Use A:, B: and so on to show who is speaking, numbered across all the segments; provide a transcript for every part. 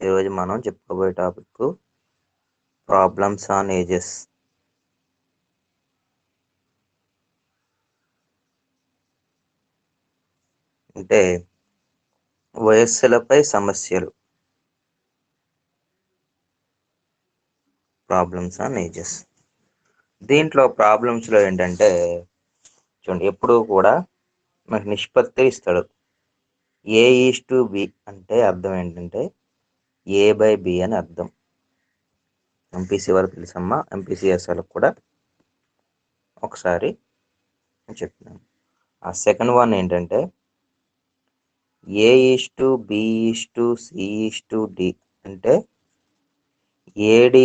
A: ఈరోజు మనం చెప్పుకోబోయే టాపిక్ ప్రాబ్లమ్స్ ఆన్ ఏజెస్. అంటే వయస్సులపై సమస్యలు. Problems on ages. దీంట్లో ప్రాబ్లమ్స్లో ఏంటంటే చూడండి, ఎప్పుడూ కూడా మనకి నిష్పత్తి ఇస్తాడు. A:B అంటే అర్థం ఏంటంటే A/B అని అర్థం. ఎంపీసీ వరకు తెలుసమ్మా, ఎంపీసీఎస్ వాళ్ళకి కూడా ఒకసారి చెప్తున్నాను. ఆ సెకండ్ వన్ ఏంటంటే A:B:C:D అంటే AD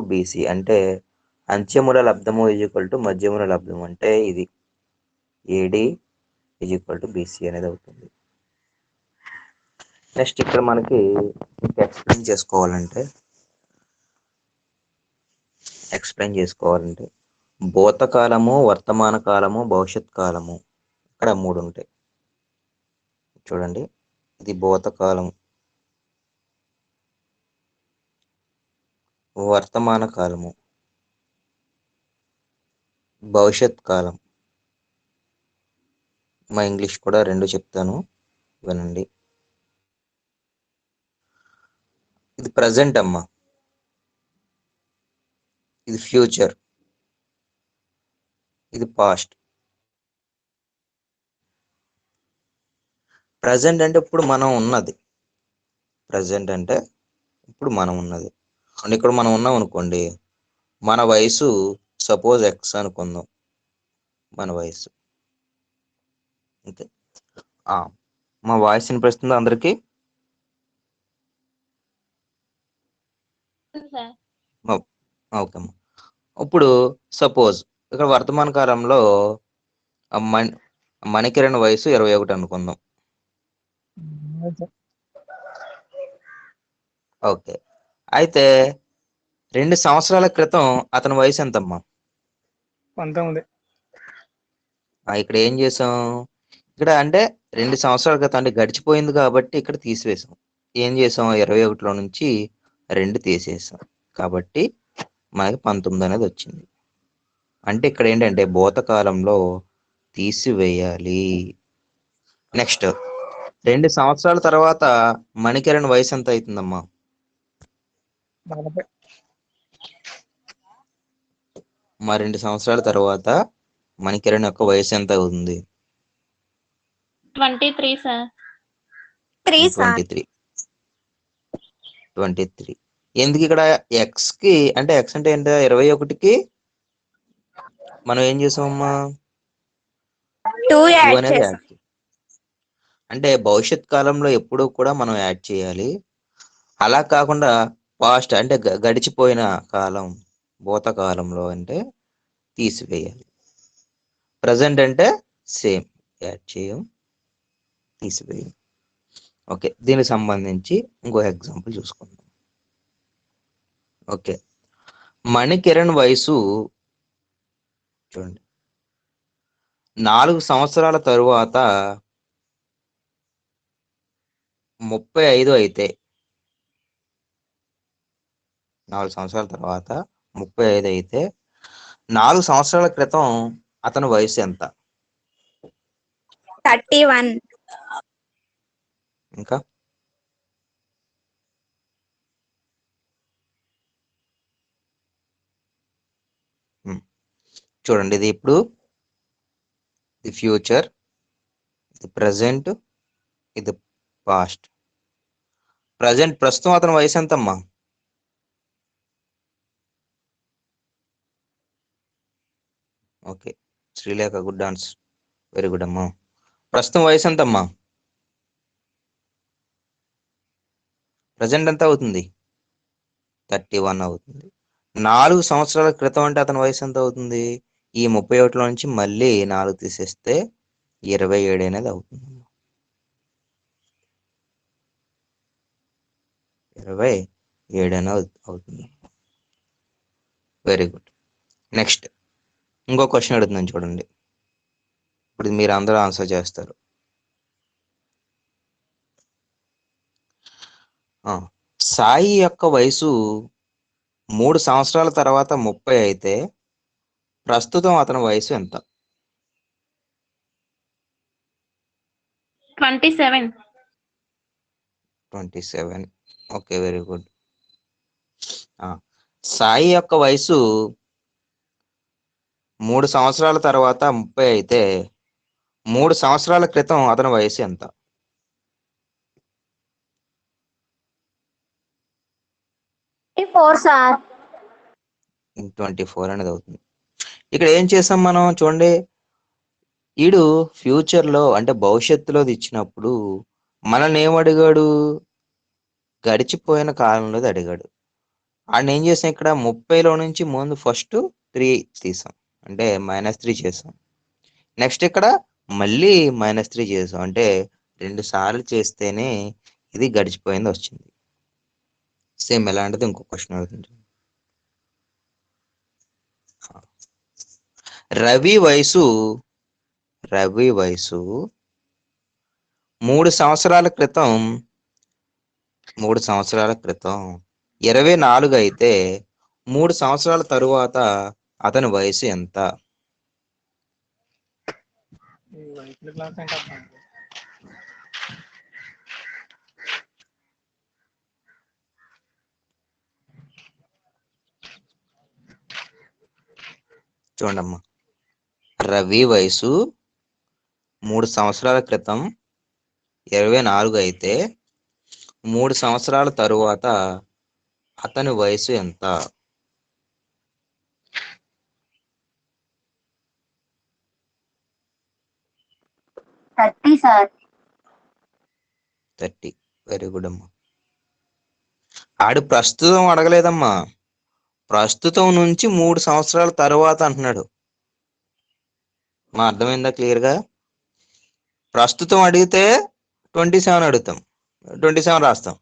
A: BC అంటే అంత్యముల లబ్ధము మధ్యముల లబ్ధము అంటే ఇది AD BC అనేది అవుతుంది. నెక్స్ట్ ఇక్కడ మనకి ఎక్స్ప్లెయిన్ చేసుకోవాలంటే భూతకాలము, వర్తమాన కాలము, భవిష్యత్ కాలము, ఇక్కడ 3 ఉంటాయి. చూడండి, ఇది భూతకాలం, వర్తమాన కాలము, భవిష్యత్ కాలం. మా ఇంగ్లీష్ కూడా 2 చెప్తాను, వినండి. ఇది ప్రజెంట్ అమ్మా, ఇది ఫ్యూచర్, ఇది పాస్ట్. ప్రజెంట్ అంటే ఇప్పుడు మనం ఉన్నది. ఇక్కడ మనం ఉన్నాం అనుకోండి, మన వయసు సపోజ్ X అనుకుందాం, మన వయసు. ఓకే, మా వాయిస్ వినిపిస్తుందా అందరికి? ఓకే అమ్మా. ఇప్పుడు సపోజ్ ఇక్కడ వర్తమాన కాలంలో మణికిరణ్ వయసు 21 అనుకుందాం. ఓకే, అయితే 2 సంవత్సరాల క్రితం అతని వయసు ఎంతమ్మా?
B: 19.
A: ఇక్కడ ఏం చేసాం, ఇక్కడ అంటే 2 సంవత్సరాల క్రితం అంటే గడిచిపోయింది కాబట్టి ఇక్కడ తీసివేసాం. ఏం చేసాం, 21లో నుంచి 2 తీసేసాం కాబట్టి మనకి 19 అనేది వచ్చింది. అంటే ఇక్కడ ఏంటంటే భూతకాలంలో తీసివేయాలి. నెక్స్ట్ 2 సంవత్సరాల తర్వాత మణికిరణ్ వయసు ఎంత అవుతుందమ్మా?
B: 40.
A: మా 2 సంవత్సరాల తర్వాత మణికిరణ్ యొక్క వయసు ఎంత అవుతుంది?
C: 23 సార్.
A: 23. ఎందుకు ఇక్కడ ఎక్స్ కి అంటే ఎక్స్ అంటే ఏంటో 21కి మనం ఏం చేసామమ్మా?
C: 2
A: 2 అనేది యాడ్ చేయాలి. అంటే భవిష్యత్ కాలంలో ఎప్పుడూ కూడా మనం యాడ్ చేయాలి. అలా కాకుండా పాస్ట్ అంటే గడిచిపోయిన కాలం, భూతకాలంలో అంటే తీసివేయాలి. ప్రజెంట్ అంటే సేమ్, యాడ్ చేయం, తీసివేయం. ఓకే, దీనికి సంబంధించి ఇంకో ఎగ్జాంపుల్ చూసుకుందాం. ఓకే, మణికిరణ్ వయసు చూడండి 4 సంవత్సరాల తరువాత 35 అయితే, 4 సంవత్సరాల తర్వాత 35 అయితే 4 సంవత్సరాల క్రితం అతని వయసు ఎంత?
C: 31.
A: ఇంకా చూడండి, ఇది ఇప్పుడు ఇది ఫ్యూచర్, ఇది ప్రజెంట్, ఇది పాస్ట్. ప్రస్తుతం అతని వయసు ఎంతమ్మా? Okay, Srilekha, good dance, very good అమ్మా. ప్రస్తుతం వయసు ఎంతమ్మా? ప్రజెంట్ ఎంత అవుతుంది? 31 అవుతుంది. 4 సంవత్సరాల క్రితం అంటే అతని వయసు ఎంత అవుతుంది? ఈ 31లో నుంచి మళ్ళీ 4 తీసేస్తే 27 అనేది అవుతుంది. 27 అనేది అవుతుంది. Very good. నెక్స్ట్ ఇంకో క్వశ్చన్ అడుగుతున్నాను చూడండి, ఇప్పుడు మీరు అందరూ ఆన్సర్ చేస్తారు. సాయి యొక్క వయసు 3 సంవత్సరాల తర్వాత 30 అయితే ప్రస్తుతం అతని వయసు ఎంత?
C: 27.
A: 27. Okay, very good. సాయి యొక్క వయసు 3 సంవత్సరాల తర్వాత 30 అయితే 3 సంవత్సరాల క్రితం అతని వయసు ఎంత?
C: 24, సార్.
A: 24 అనేది అవుతుంది. ఇక్కడ ఏం చేసాం మనం చూడండి, ఈడు ఫ్యూచర్లో అంటే భవిష్యత్తులోది ఇచ్చినప్పుడు మనల్ని ఏమడిగాడు? గడిచిపోయిన కాలంలోది అడిగాడు. ఆయన ఏం చేసాం, ఇక్కడ 30లో నుంచి ముందు ఫస్ట్ 3 తీసాం, అంటే -3 చేసాం. నెక్స్ట్ ఇక్కడ మళ్ళీ -3 చేసాం, అంటే 2 సార్లు చేస్తేనే ఇది గడిచిపోయింది వచ్చింది. సేమ్ ఎలాంటిది ఇంకో క్వశ్చన్ అవుతుంది. రవి వయసు 3 సంవత్సరాల క్రితం 24 అయితే 3 సంవత్సరాల తరువాత అతని వయసు ఎంత?
B: క్లాస్ అంటే అర్థం కాదు.
A: చూడమ్మా, రవి వయసు 3 సంవత్సరాల క్రితం 24 అయితే 3 సంవత్సరాల తరువాత అతని వయసు ఎంత?
C: 30, సార్.
A: 30. వెరీ గుడ్ అమ్మా. ఆడు ప్రస్తుతం అడగలేదమ్మా, ప్రస్తుతం నుంచి 3 సంవత్సరాల తరువాత అంటున్నాడు. మా అర్థమైందా క్లియర్గా? ప్రస్తుతం అడిగితే 27 అడుగుతాం, 27 రాస్తాం.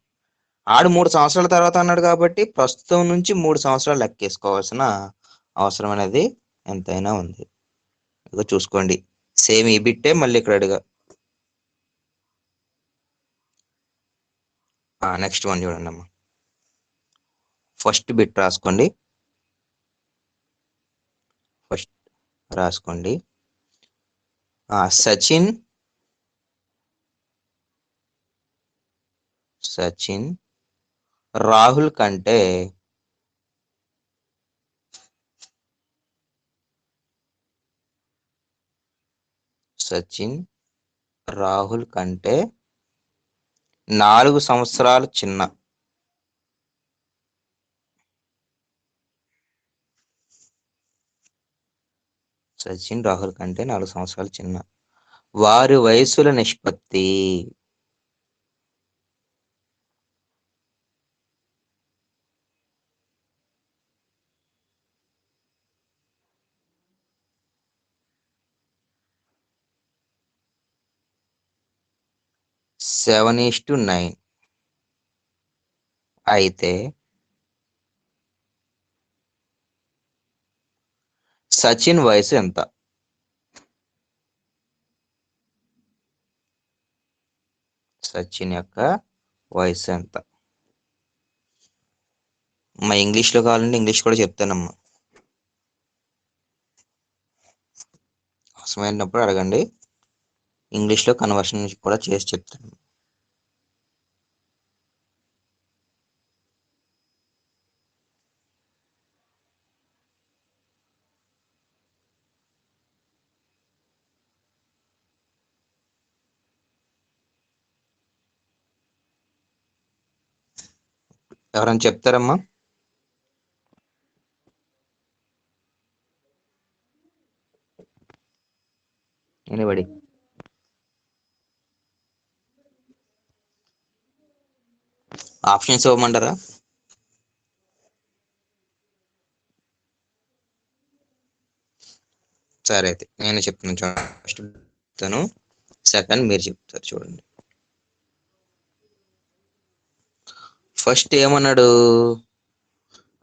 A: ఆడు 3 సంవత్సరాల తర్వాత అన్నాడు కాబట్టి ప్రస్తుతం నుంచి 3 సంవత్సరాలు లెక్కేసుకోవాల్సిన అవసరం అనేది ఎంతైనా ఉంది. ఇక చూసుకోండి, సేమ్ ఈ బిట్టే మళ్ళీ ఇక్కడ అడిగా. నెక్స్ట్ వన్ చూడండి అమ్మా. ఫస్ట్ బిట్ రాసుకోండి. సచిన్ రాహుల్ కంటే సచిన్ రాహుల్ కంటే 4 సంవత్సరాలు చిన్న. సచిన్ రాహుల్ కంటే 4 సంవత్సరాలు చిన్న. వారి వయసుల నిష్పత్తి. సెవెన్ 7:9 అయితే సచిన్ వయసు ఎంత? సచిన్ యొక్క వయసు ఎంత? మా ఇంగ్లీష్లో కావాలంటే ఇంగ్లీష్ కూడా చెప్తానమ్మా, అవసరమైనప్పుడు అడగండి. ఇంగ్లీష్లో కన్వర్షన్ కూడా చేసి చెప్తాను. ఎవరైనా చెప్తారమ్మా? ఎనిబడి? ఆప్షన్స్ ఇవ్వమంటారా? సరే అయితే నేను చెప్తాను చూడండి. ఫస్ట్ చెప్తాను, సెకండ్ మీరు చెప్తారు చూడండి. ఫస్ట్ ఏమన్నాడు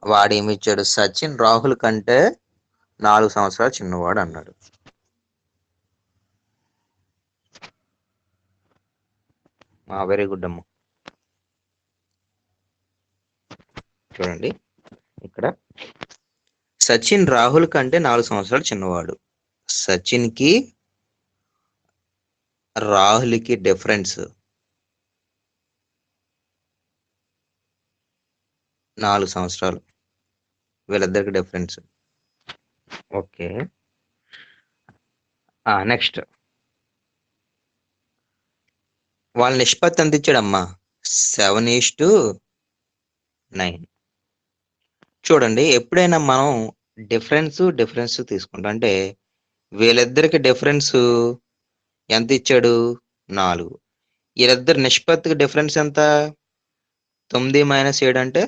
A: వాడు, ఏమి ఇచ్చాడు? సచిన్ రాహుల్ కంటే 4 సంవత్సరాలు చిన్నవాడు అన్నాడు. వెరీ గుడ్ అమ్మ. చూడండి ఇక్కడ సచిన్ రాహుల్ కంటే 4 సంవత్సరాలు చిన్నవాడు. సచిన్కి రాహుల్కి డిఫరెన్స్ 4 సంవత్సరాలు. వీళ్ళిద్దరికి డిఫరెన్స్. ఓకే, నెక్స్ట్ వాళ్ళ నిష్పత్తి ఎంత ఇచ్చాడమ్మా? 7:9. చూడండి, ఎప్పుడైనా మనం డిఫరెన్స్ తీసుకుంటాం. అంటే వీళ్ళిద్దరికి డిఫరెన్స్ ఎంత ఇచ్చాడు? 4. వీళ్ళిద్దరి నిష్పత్తికి డిఫరెన్స్ ఎంత? 9 - 7 అంటే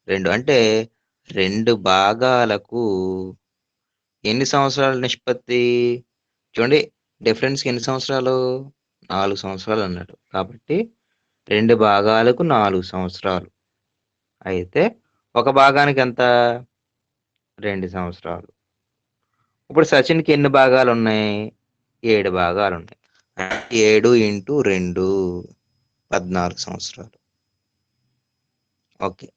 A: 2. అంటే 2 భాగాలకు ఎన్ని సంవత్సరాల నిష్పత్తి? చూడండి, డిఫరెన్స్ ఎన్ని సంవత్సరాలు? 4 సంవత్సరాలు అన్నాడు. కాబట్టి 2 భాగాలకు 4 సంవత్సరాలు. అయితే ఒక భాగానికి ఎంత? 2 సంవత్సరాలు. ఇప్పుడు సచిన్కి ఎన్ని భాగాలు ఉన్నాయి? 7 భాగాలు ఉన్నాయి. 7 × 2 14 సంవత్సరాలు. ఓకే,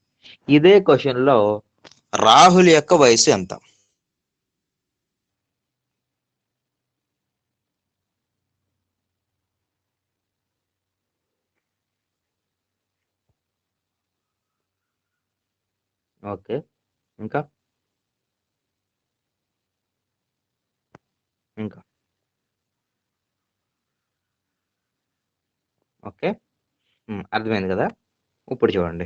A: ఇదే క్వశ్చన్ లో రాహుల్ యొక్క వయసు ఎంత? ఓకే, ఇంకా ఓకే, అర్థమైంది కదా? ఇప్పుడు చూడండి,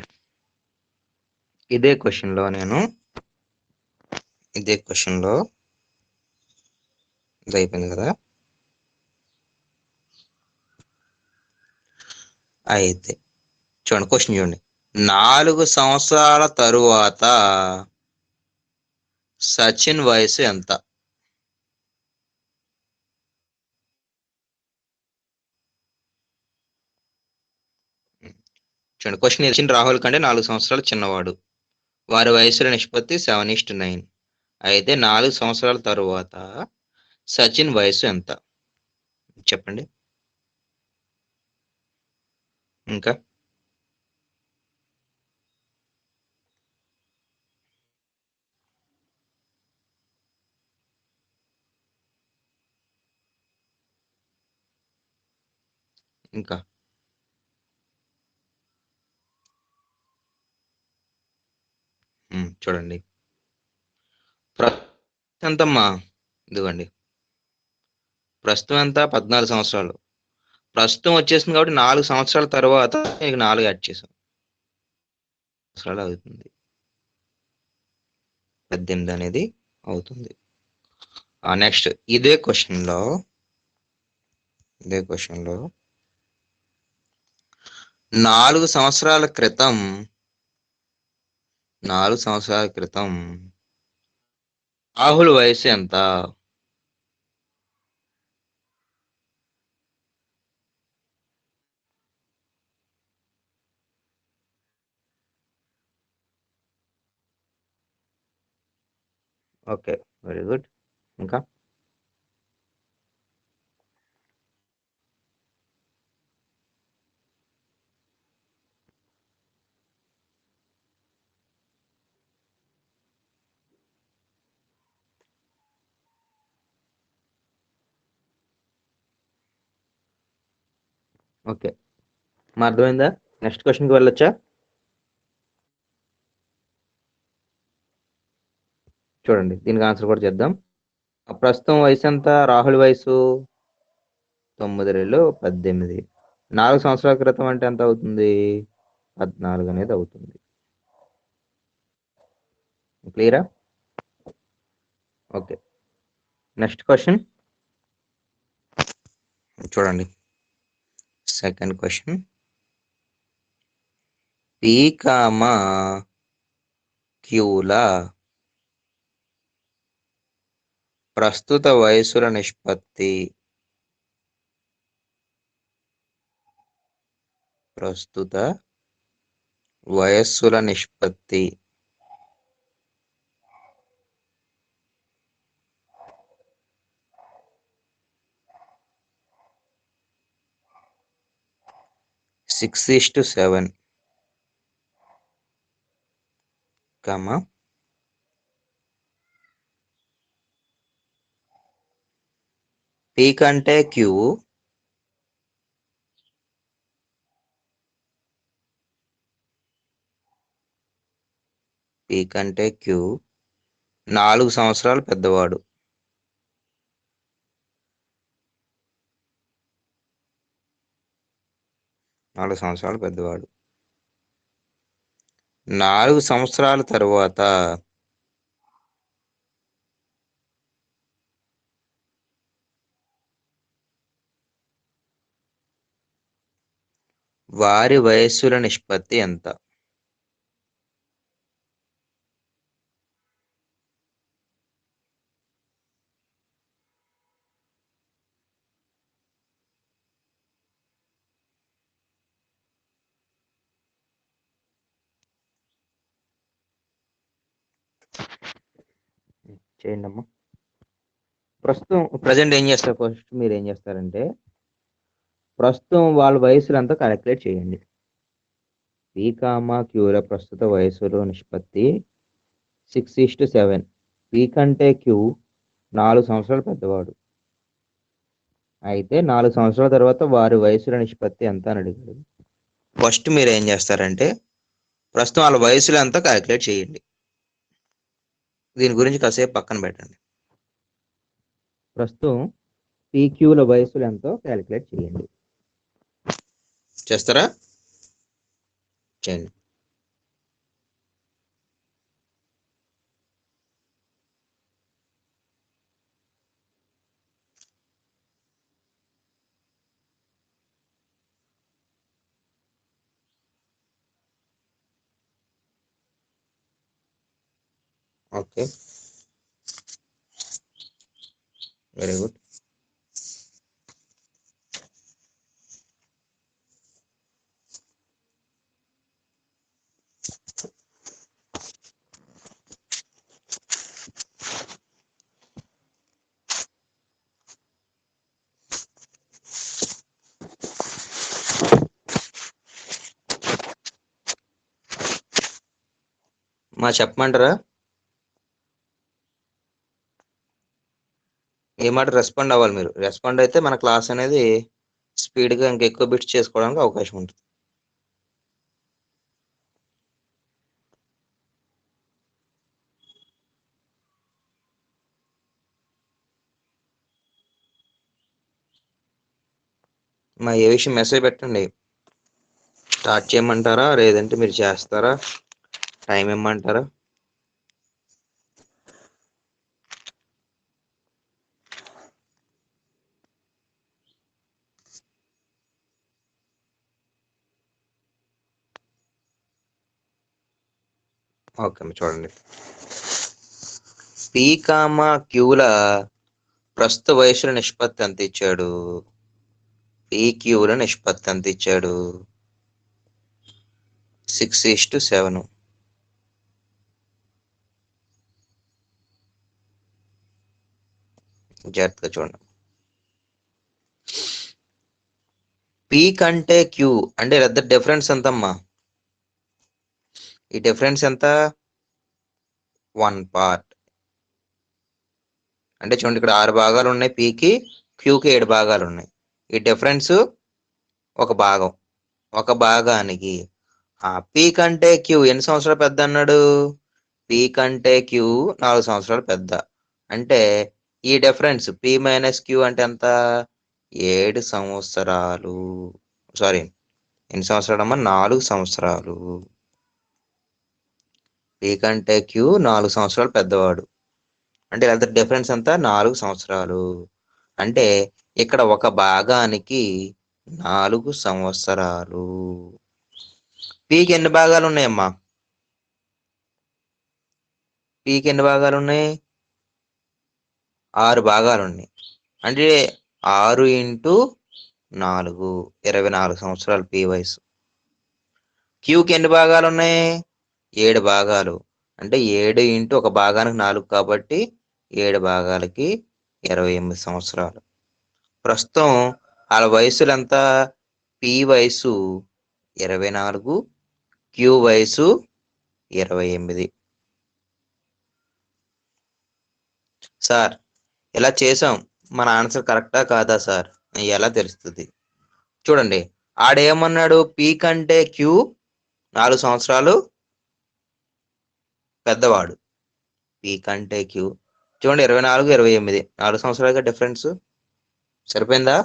A: ఇదే క్వశ్చన్ లో ఇది అయిపోయింది కదా? అయితే చూడండి, క్వశ్చన్ చూడండి. 4 సంవత్సరాల తరువాత సచిన్ వయసు ఎంత? చూడండి, క్వశ్చన్ సచిన్ రాహుల్ కంటే 4 సంవత్సరాలు చిన్నవాడు. వారి వయసుల నిష్పత్తి 7:9. అయితే 4 సంవత్సరాల తరువాత సచిన్ వయసు ఎంత? చెప్పండి. ఇంకా ఇంకా చూడండి, ప్రస్తుతం ఎంతమ్మా? ఇదిగోండి, ప్రస్తుతం ఎంత? 14 సంవత్సరాలు. ప్రస్తుతం వచ్చేసింది కాబట్టి 4 సంవత్సరాల తర్వాత 4 యాడ్ చేసాం, సంవత్సరాలు అవుతుంది. 18 అనేది అవుతుంది. నెక్స్ట్ ఇదే క్వశ్చన్ లో 4 సంవత్సరాల క్రితం రాహుల్ వయసు ఎంత? Okay, very good. ఇంకా ఓకే, మా అర్థమైందా? నెక్స్ట్ క్వశ్చన్కి వెళ్ళొచ్చా? చూడండి, దీనికి ఆన్సర్ కూడా చేద్దాం. ప్రస్తుతం వయసు ఎంత? రాహుల్ వయసు 9 - 18. 4 సంవత్సరాల క్రితం అంటే ఎంత అవుతుంది? 14 అనేది అవుతుంది. క్లియరా? ఓకే, నెక్స్ట్ క్వశ్చన్ చూడండి. సెకండ్ క్వశ్చన్, P, Qల ప్రస్తుత వయస్సుల నిష్పత్తి. ప్రస్తుత వయస్సుల నిష్పత్తి 6:7. కామా పీ కంటే క్యూ పీ కంటే క్యూ 4 సంవత్సరాలు పెద్దవాడు. నాలుగు సంవత్సరాలు పెద్దవాడు. 4 సంవత్సరాల తరువాత వారి వయస్సుల నిష్పత్తి ఎంత? చేయండి అమ్మా. ప్రజెంట్ ఏం చేస్తారు? ఫస్ట్ మీరు ఏం చేస్తారంటే ప్రస్తుతం వాళ్ళ వయసులు అంతా క్యాలిక్యులేట్ చేయండి. పీ కామా క్యూల ప్రస్తుత వయసులో నిష్పత్తి 6:7. పీ కంటే క్యూ 4 సంవత్సరాలు పెద్దవాడు. అయితే 4 సంవత్సరాల తర్వాత వారి వయసుల నిష్పత్తి ఎంత అని అడిగాడు. ఫస్ట్ మీరు ఏం చేస్తారంటే ప్రస్తుతం వాళ్ళ వయసులు అంతా క్యాలిక్యులేట్ చేయండి. దీని గురించి కాసేపు పక్కన పెట్టండి. ప్రస్తుతం పీక్యూల వయసులు ఎంతో క్యాలిక్యులేట్ చేయండి. చేస్తారా? చేయండి. Okay, very good. మా చెప్పమంటారా? ఏ మాట రెస్పాండ్ అవ్వాలి మీరు. రెస్పాండ్ అయితే మన క్లాస్ అనేది స్పీడ్గా ఇంకా ఎక్కువ బిట్స్ చేసుకోవడానికి అవకాశం ఉంటుంది. మా ఏ విషయం మెసేజ్ పెట్టండి. స్టార్ట్ చేయమంటారా లేదంటే మీరు చేస్తారా? టైం ఇమ్మంటారా? ఓకే అమ్మ, చూడండి. పీ కామా క్యూల ప్రస్తుత వయసుల నిష్పత్తి ఎంత ఇచ్చాడు? పీ క్యూల నిష్పత్తి ఎంత ఇచ్చాడు? 6:7. జాగ్రత్తగా చూడండి. పీ కంటే క్యూ అంటే ఇద్దరు డిఫరెన్స్ ఎంతమ్మా? ఈ డిఫరెన్స్ ఎంత? 1 పార్ట్. అంటే చూడండి, ఇక్కడ 6 భాగాలు ఉన్నాయి పీకి, క్యూకి 7 భాగాలు ఉన్నాయి. ఈ డిఫరెన్స్ ఒక భాగం. ఒక భాగానికి పీ కంటే క్యూ ఎన్ని సంవత్సరాలు పెద్ద అన్నాడు? పీ కంటే క్యూ 4 సంవత్సరాలు పెద్ద. అంటే ఈ డిఫరెన్స్ పీ మైనస్ క్యూ అంటే ఎంత? 7 సంవత్సరాలు. సారీ, ఎన్ని సంవత్సరాలు అమ్మా? 4 సంవత్సరాలు. పీ కంటే క్యూ 4 సంవత్సరాలు పెద్దవాడు. అంటే ఎంత డిఫరెన్స్ ఎంత? 4 సంవత్సరాలు. అంటే ఇక్కడ ఒక భాగానికి 4 సంవత్సరాలు. పీకి ఎన్ని భాగాలు ఉన్నాయమ్మా? పీకి ఎన్ని భాగాలు ఉన్నాయి? 6 భాగాలు ఉన్నాయి. అంటే 6 × 4 24 సంవత్సరాలు పీ వయసు. క్యూకి ఎన్ని భాగాలు ఉన్నాయి? 7 భాగాలు. అంటే 7 × ఒక భాగానికి 4 కాబట్టి 7 భాగాలకి 28 సంవత్సరాలు. ప్రస్తుతం వాళ్ళ వయసులు ఎంత? పీ వయసు 24, క్యూ వయసు 28. సార్ ఇలా చేసాం, మన ఆన్సర్ కరెక్టా కాదా సార్ ఎలా తెలుస్తుంది? చూడండి, ఆడేమన్నాడు, పీ కంటే క్యూ 4 సంవత్సరాలు పెద్దవాడు. పీ కంటే క్యూ చూడండి, 24, 28 4 సంవత్సరాలుగా డిఫరెన్స్. సరిపోయిందా?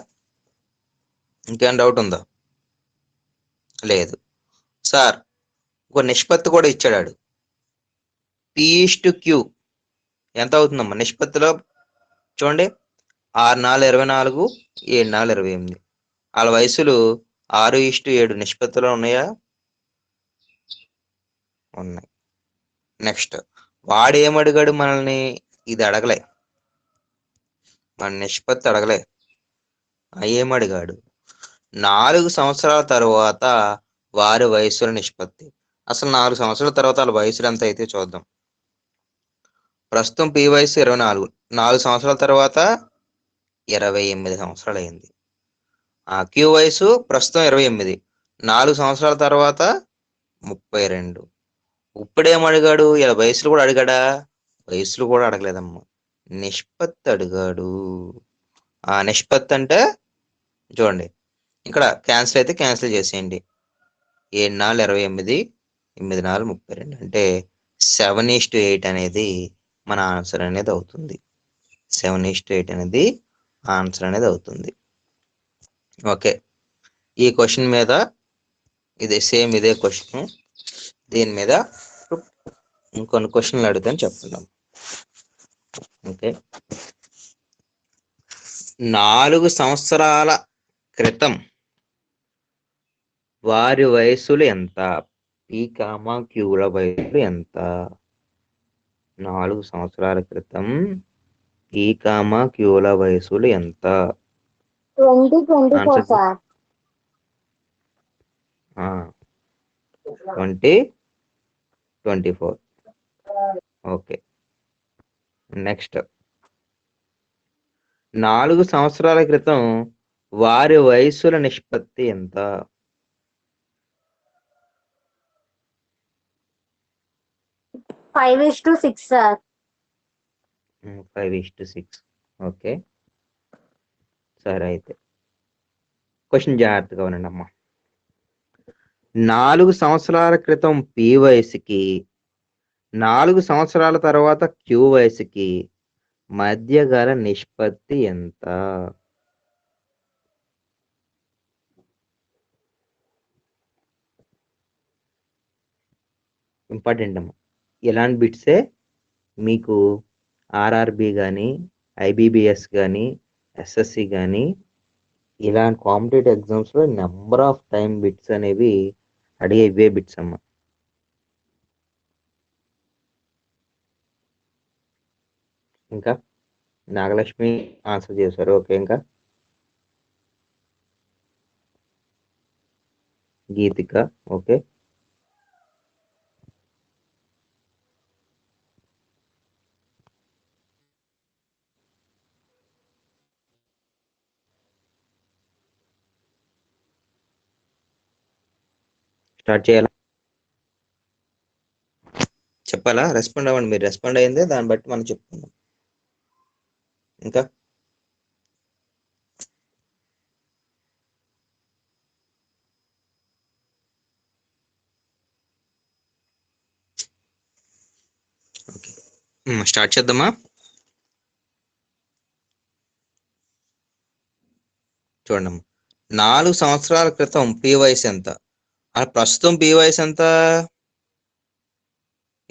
A: ఇంకేం డౌట్ ఉందా? లేదు సార్. ఒక నిష్పత్తి కూడా ఇచ్చాడు. P/Q ఎంత అవుతుందమ్మా నిష్పత్తిలో? చూడండి, 6×4 = 24, 7×4 = 28. వాళ్ళ వయసులు 6:7 నిష్పత్తిలో ఉన్నాయా? ఉన్నాయి. నెక్స్ట్, వాడు ఏమడిగాడు మనల్ని? ఇది అడగలే, మన నిష్పత్తి అడగలే. ఏమడిగాడు? 4 సంవత్సరాల తర్వాత వారి వయసుల నిష్పత్తి. అసలు 4 సంవత్సరాల తర్వాత వాళ్ళ వయసులు ఎంత అయితే చూద్దాం. ప్రస్తుతం పి వయసు 24, 4 సంవత్సరాల తర్వాత 28 సంవత్సరాలు అయింది. ఆ క్యూ వయసు ప్రస్తుతం 28, 4 సంవత్సరాల తర్వాత 32. ఇప్పుడేమడిగాడు? ఇలా వయసులు కూడా అడిగాడా? వయసులు కూడా అడగలేదమ్మా, నిష్పత్తి అడిగాడు. ఆ నిష్పత్తి అంటే చూడండి, ఇక్కడ క్యాన్సిల్ అయితే క్యాన్సిల్ చేసేయండి. 7×4 = 28, 8×4 = 32. అంటే 7:8 అనేది మన ఆన్సర్ అనేది అవుతుంది. 7:8 అనేది ఆన్సర్ అనేది అవుతుంది. ఓకే, ఈ క్వశ్చన్ మీద ఇదే క్వశ్చన్, దీని మీద ఇంకొన్ని క్వశ్చన్లు అడుగుతాను చెప్తున్నాం. ఓకే, 4 సంవత్సరాల క్రితం వారి వయసులు ఎంత? పీ కామా క్యూల వయసులు ఎంత? 4 సంవత్సరాల క్రితం పీ కామా క్యూల వయసులు ఎంత?
C: 2024 సార్.
A: 2024. ఓకే, నెక్స్ట్, 4 సంవత్సరాల క్రితం వారి వయసుల నిష్పత్తి ఎంత?
C: 5:6 సార్.
A: 5:6. ఓకే, సరే అయితే క్వశ్చన్ జాగ్రత్తగా వినండి అమ్మా. 4 సంవత్సరాల క్రితం పి వయసుకి 4 సంవత్సరాల తర్వాత క్యూ వయసుకి మధ్య గల నిష్పత్తి ఎంత? ఇంపార్టెంట్ అమ్మా. ఇలాంటి బిట్సే మీకు ఆర్ఆర్బి కానీ, ఐబిబిఎస్ కానీ, ఎస్ఎస్సి కానీ ఇలాంటి కాంపిటేటివ్ ఎగ్జామ్స్లో నెంబర్ ఆఫ్ టైం బిట్స్ అనేవి అడిగే ఇవే బిట్స్ అమ్మా. ఇంకా నాగలక్ష్మి ఆన్సర్ చేశారు. ఓకే, ఇంకా గీతిక. ఓకే, స్టార్ట్ చేయాలా? చెప్పాలా? రెస్పాండ్ అవ్వండి. మీరు రెస్పాండ్ అయ్యిందే దాన్ని బట్టి మనం చెప్పుకుందాం. ఇంకా ఓకే, స్టార్ట్ చేద్దామా? చూడండి, 4 సంవత్సరాల క్రితం పి వయసు ఎంత? ప్రస్తుతం పి వయసు ఎంత?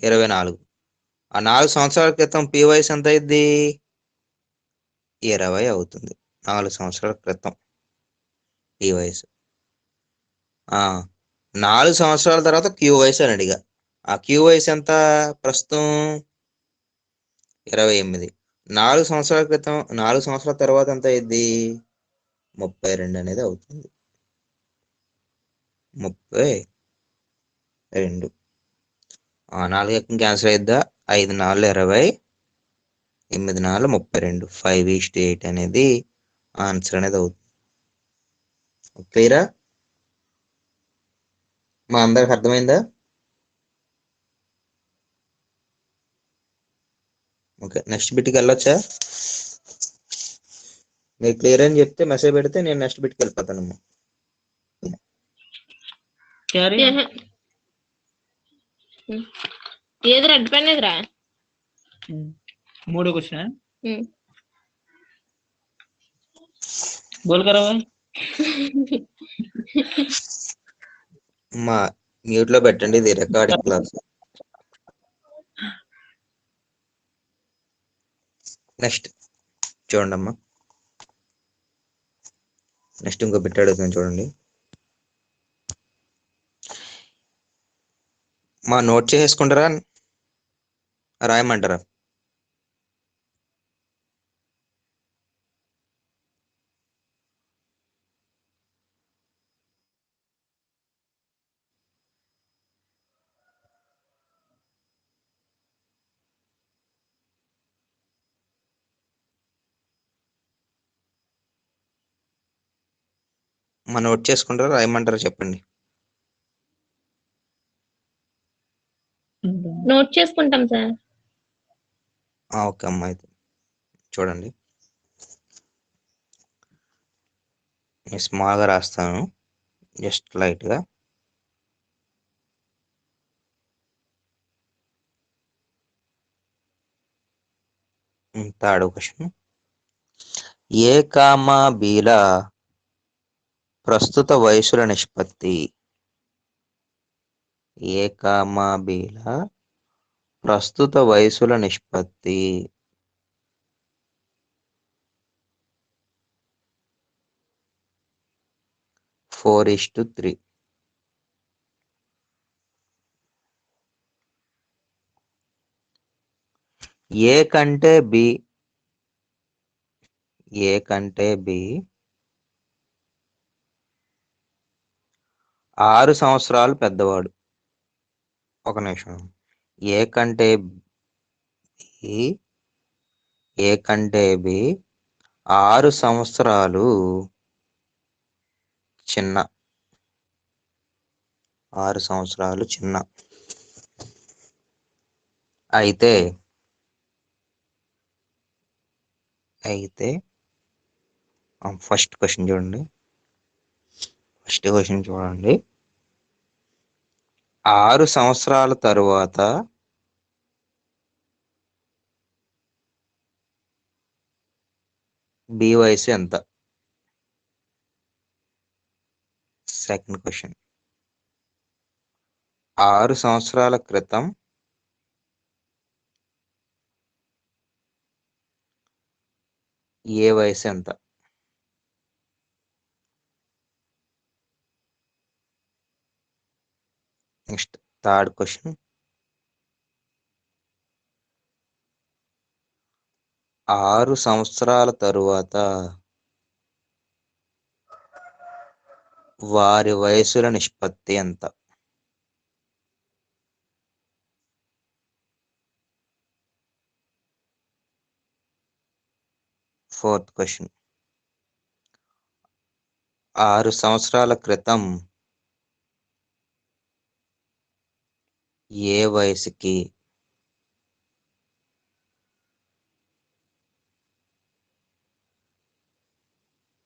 A: 24. ఆ 4 సంవత్సరాల క్రితం పి వయసు ఎంత అయింది? 20 అవుతుంది. 4 సంవత్సరాల క్రితం పి వయసు. 4 సంవత్సరాల తర్వాత క్యూ వయసు అని అడిగా. ఆ క్యూ వయసు ఎంత ప్రస్తుతం? 28. 4 సంవత్సరాల క్రితం 4 సంవత్సరాల తర్వాత ఎంత అయింది? 32 అనేది అవుతుంది. 32. 4 క్యాన్సిల్ అయిద్దా? 5×4 = 20, 8×4 = 32. 5:8 అనేది ఆన్సర్ అనేది అవుతుంది. క్లియరా? మా అందరికి అర్థమైందా? ఓకే, నెక్స్ట్ బిట్కి వెళ్ళొచ్చా? మీరు క్లియర్ అని చెప్తే మెసేజ్ పెడితే నేను నెక్స్ట్ బిట్కి వెళ్ళిపోతానమ్మా.
D: ఏది రెడ్ పెన్ ఎదురా?
B: 3 क्वेश्चन बोल करो भाई।
A: మా మ్యూట్ లో పెట్టండి, ఇది రికార్డింగ్ క్లాస్. నెక్స్ట్ చూడండి అమ్మా, నెక్స్ట్ ఇంకో బిట్ అడుగుతాను చూడండి. మా నోట్ చేసుకుంటారా, రాయమంటారా? మా నోట్ చేసుకుంటారా, రాయమంటారా చెప్పండి.
D: నోట్ చేసుకుంటాం సార్.
A: ఓకే అమ్మా, అయితే చూడండి, నేను స్మాల్గా రాస్తాను, జస్ట్ లైట్గా. థర్డ్ క్వశ్చన్, ఏ కామా బీల ప్రస్తుత వయసుల నిష్పత్తి? ఏ కామా బీల ప్రస్తుత వయసుల నిష్పత్తి? 4:3. ఏ కంటే బి 6 సంవత్సరాలు పెద్దవాడు. ఒక నిమిషం. ఏ కంటే బి 6 సంవత్సరాలు చిన్న. 6 సంవత్సరాలు చిన్న అయితే ఫస్ట్ క్వశ్చన్ చూడండి. 6 సంవత్సరాల తరువాత బి వయసు ఎంత? సెకండ్ క్వశ్చన్, 6 సంవత్సరాల క్రితం ఏ వయసు ఎంత? నెక్స్ట్ థర్డ్ క్వశ్చన్, 6 సంవత్సరాల తరువాత వారి వయసుల నిష్పత్తి ఎంత? ఫోర్త్ క్వశ్చన్, 6 సంవత్సరాల క్రితం ఏ వయసుకి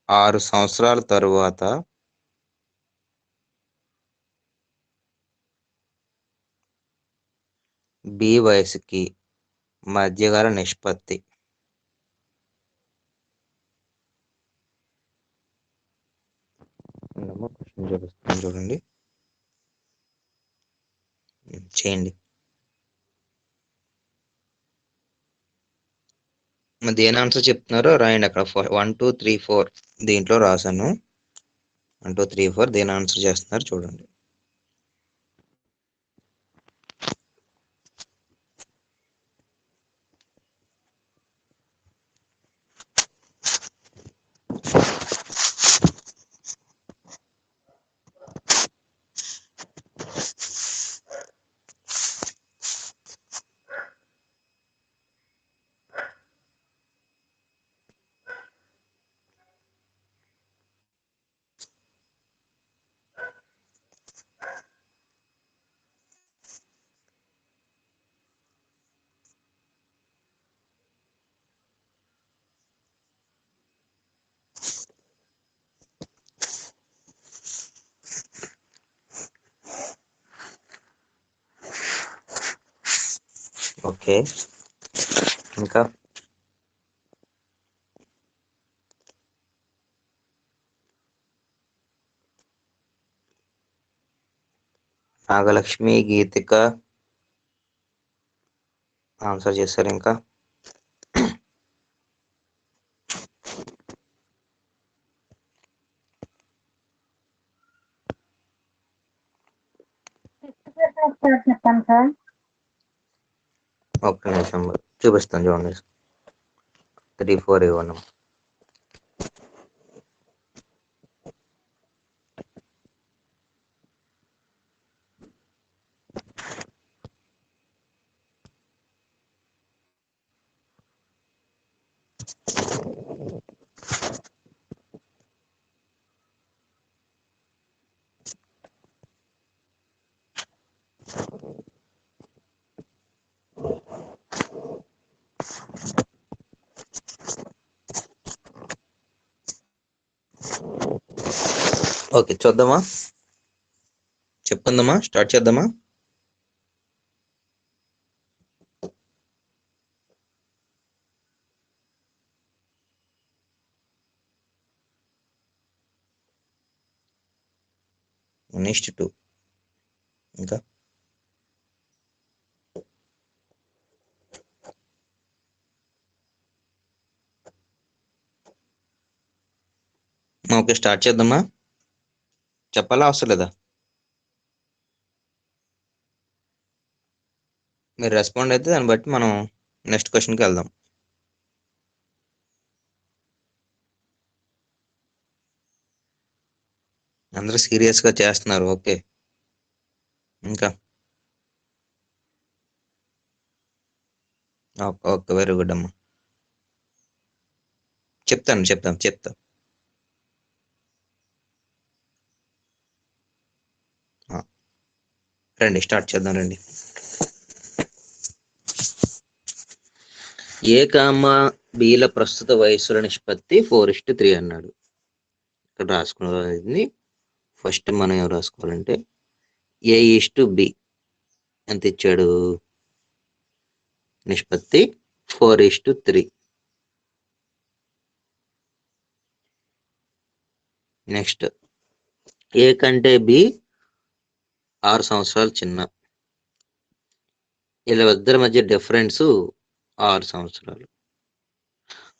A: 6 సంవత్సరాల తరువాత బి వయసుకి మధ్య గల నిష్పత్తి? క్వశ్చన్ చూపిస్తాను చూడండి, చేయండి. మరి దేని ఆన్సర్ చెప్తున్నారో రాయండి అక్కడ. 1 2 3 4 దీంట్లో రాశాను. 1 2 3 4 దేని ఆన్సర్ చేస్తున్నారు చూడండి. ఓకే, ఇంకా నాగలక్ష్మి, గీతిక ఆన్సర్ చేశారు. ఇంకా
C: చెప్పండి సార్.
A: ఒక్క నిమిషం చూపిస్తాను చూడండి. 3, 4 ఇవ్వండి. ఓకే, చూద్దామా, చెప్పుకుందామా, స్టార్ట్ చేద్దామా. నెక్స్ట్ 2 ఇంకా ఓకే, స్టార్ట్ చేద్దామా. చెప్పాలా అవసరం లేదా? మీరు రెస్పాండ్ అయితే దాన్ని బట్టి మనం నెక్స్ట్ క్వశ్చన్కి వెళ్దాం. అందరూ సీరియస్గా చేస్తున్నారు. ఓకే, ఇంకా ఓకే, వెరీ గుడ్ అమ్మా. చెప్తా. రండి, స్టార్ట్ చేద్దాం రండి. ఏ కామా బీల ప్రస్తుత వయస్సుల నిష్పత్తి 4:3 అన్నాడు. ఇక్కడ రాసుకున్నది ఫస్ట్ మనం ఏం రాసుకోవాలంటే A:B ఎంత ఇచ్చాడు? నిష్పత్తి 4:3. నెక్స్ట్ ఏ కంటే బి 6 సంవత్సరాలు చిన్న. ఇలా ఇద్దరి మధ్య డిఫరెన్స్ 6 సంవత్సరాలు.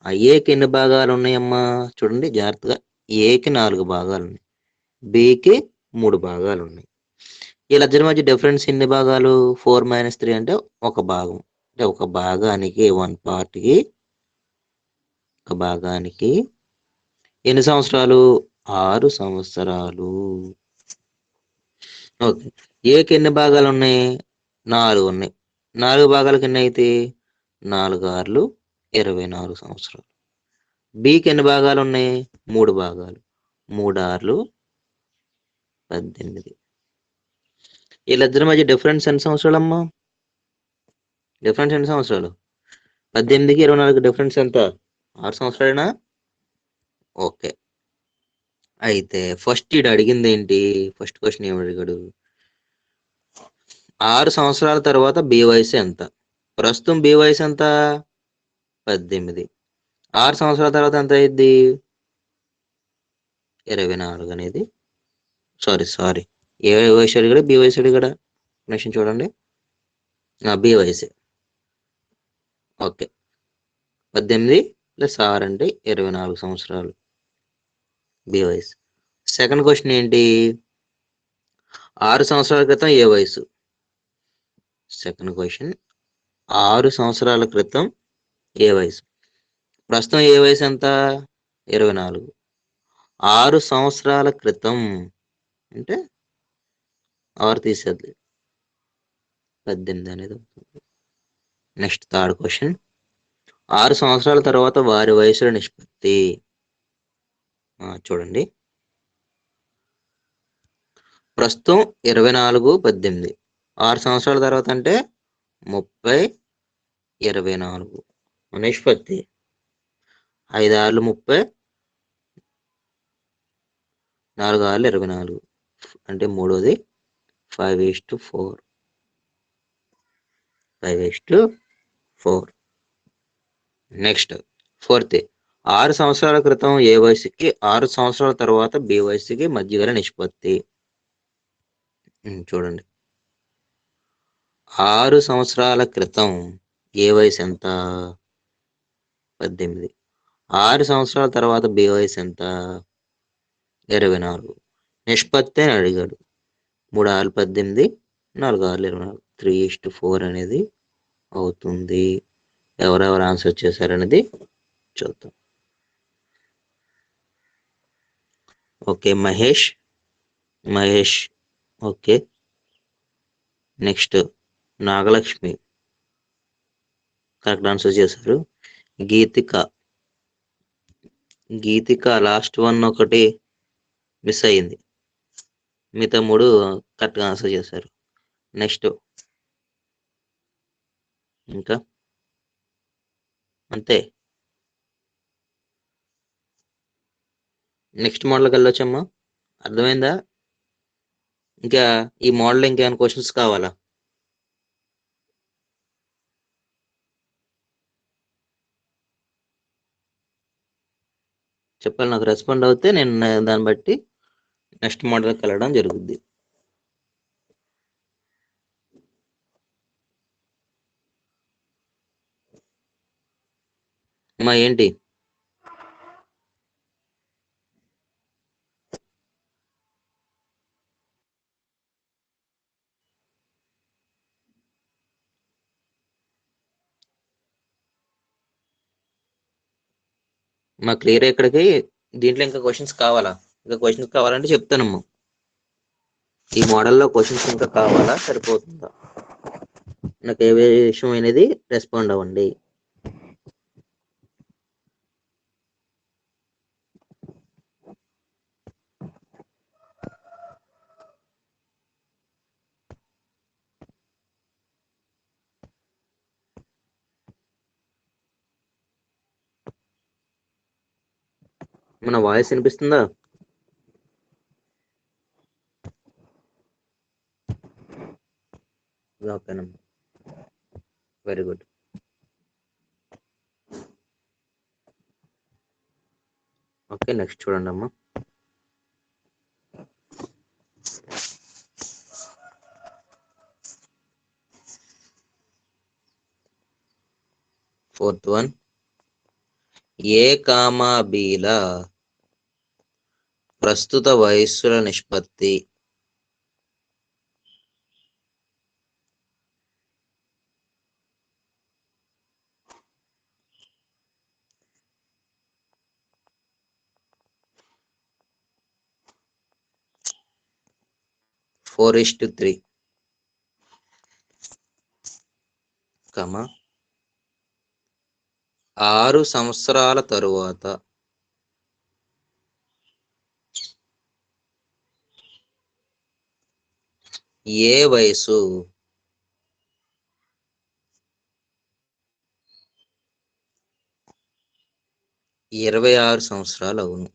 A: ఆ ఏకి ఎన్ని భాగాలు ఉన్నాయమ్మా? చూడండి జాగ్రత్తగా. ఏకి 4 భాగాలు ఉన్నాయి, బికి 3 భాగాలు ఉన్నాయి. వీళ్ళిద్దరి మధ్య డిఫరెన్స్ ఎన్ని భాగాలు? 4 - 3 అంటే ఒక భాగం. అంటే ఒక భాగానికి 1 పార్ట్కి ఒక భాగానికి ఎన్ని సంవత్సరాలు? 6 సంవత్సరాలు. ఓకే, ఏకి ఎన్ని భాగాలు ఉన్నాయి? 4 ఉన్నాయి. 4 భాగాలకి ఎన్ని అయితే? 4 × 6 = 24 సంవత్సరాలు. బికి ఎన్ని భాగాలు ఉన్నాయి? 3 భాగాలు. 3 × 6 = 18. వీళ్ళిద్దరి మధ్య డిఫరెన్స్ ఎన్ని సంవత్సరాలమ్మా? డిఫరెన్స్ ఎన్ని సంవత్సరాలు? 18కి 24 డిఫరెన్స్ ఎంత? 6 సంవత్సరాలేనా? ఓకే, అయితే ఫస్ట్ ఈడు అడిగింది ఏంటి? ఫస్ట్ క్వశ్చన్ ఏమి అడిగాడు? 6 సంవత్సరాల తర్వాత బి వయసు ఎంత? ప్రస్తుతం బి వయసు ఎంత? 18. 6 సంవత్సరాల తర్వాత ఎంత అయింది? 24 అనేది. సారీ, ఏ వయసు అడిగాడు? బి వయసు అడిగాడా? నెక్స్ట్ చూడండి, బి వయసు. ఓకే, 18 + 6 అంటే 24 సంవత్సరాలు బి వయసు. సెకండ్ క్వశ్చన్ ఏంటి? 6 సంవత్సరాల క్రితం ఏ వయసు? సెకండ్ క్వశ్చన్ 6 సంవత్సరాల క్రితం ఏ వయసు? ప్రస్తుతం ఏ వయసు ఎంత? 24. 6 సంవత్సరాల క్రితం అంటే 6 తీసేది 18 అనేది. నెక్స్ట్ థర్డ్ క్వశ్చన్ 6 సంవత్సరాల తర్వాత వారి వయసుల నిష్పత్తి. చూడండి, ప్రస్తుతం 24, 18. 6 సంవత్సరాల తర్వాత అంటే 30, 24 నిష్పత్తి. 5 × 6 = 30, 4 × 6 = 24 అంటే మూడోది 5:4. 5:4. నెక్స్ట్ 4th, 6 సంవత్సరాల క్రితం ఏ వయసుకి 6 సంవత్సరాల తర్వాత బి వయసుకి మధ్య గల నిష్పత్తి. చూడండి, 6 సంవత్సరాల క్రితం ఏ వయసు ఎంత? 18. 6 సంవత్సరాల తర్వాత బి వయసు ఎంత? 24. నిష్పత్తి అని అడిగాడు. 3 6 18, 4 6 24, 3:4 అనేది అవుతుంది. ఎవరెవరు ఆన్సర్ చేశారనేది చూద్దాం. Okay, Mahesh. Okay. Next Nagalakshmi correct answer చేశారు. గీతిక లాస్ట్ వన్ ఒకటి మిస్ అయ్యింది, మిగతా 3 కరెక్ట్గా ఆన్సర్ చేశారు. నెక్స్ట్ ఇంకా అంతే. నెక్స్ట్ మోడల్కి వెళ్ళొచ్చమ్మా. అర్థమైందా? ఇంకా ఈ మోడల్ ఇంకేమైనా క్వశ్చన్స్ కావాలా? చెప్పాలి, నాకు రెస్పాండ్ అవుతే నేను దాన్ని బట్టి నెక్స్ట్ మోడల్కి వెళ్ళడం జరుగుద్ది. అమ్మా ఏంటి? మా క్లియర్ ఇక్కడికి. దీంట్లో ఇంకా క్వశ్చన్స్ కావాలా? ఇంకా క్వశ్చన్స్ కావాలంటే చెప్తానమ్మా. ఈ మోడల్లో క్వశ్చన్స్ ఇంకా కావాలా, సరిపోతుందా? నాకు ఏ విషయం అనేది రెస్పాండ్ అవ్వండి. మన వాయిస్ వినిపిస్తుందా? ఓకేనమ్మా, వెరీ గుడ్. ఓకే, నెక్స్ట్ చూడండి అమ్మా. ఫోర్త్ వన్, ఏ కామా బిల ప్రస్తుత వయస్సుల నిష్పత్తి. ఫోర్ 4:3, 6 సంవత్సరాల తరువాత ఏ వయసు 26 సంవత్సరాలు అవును.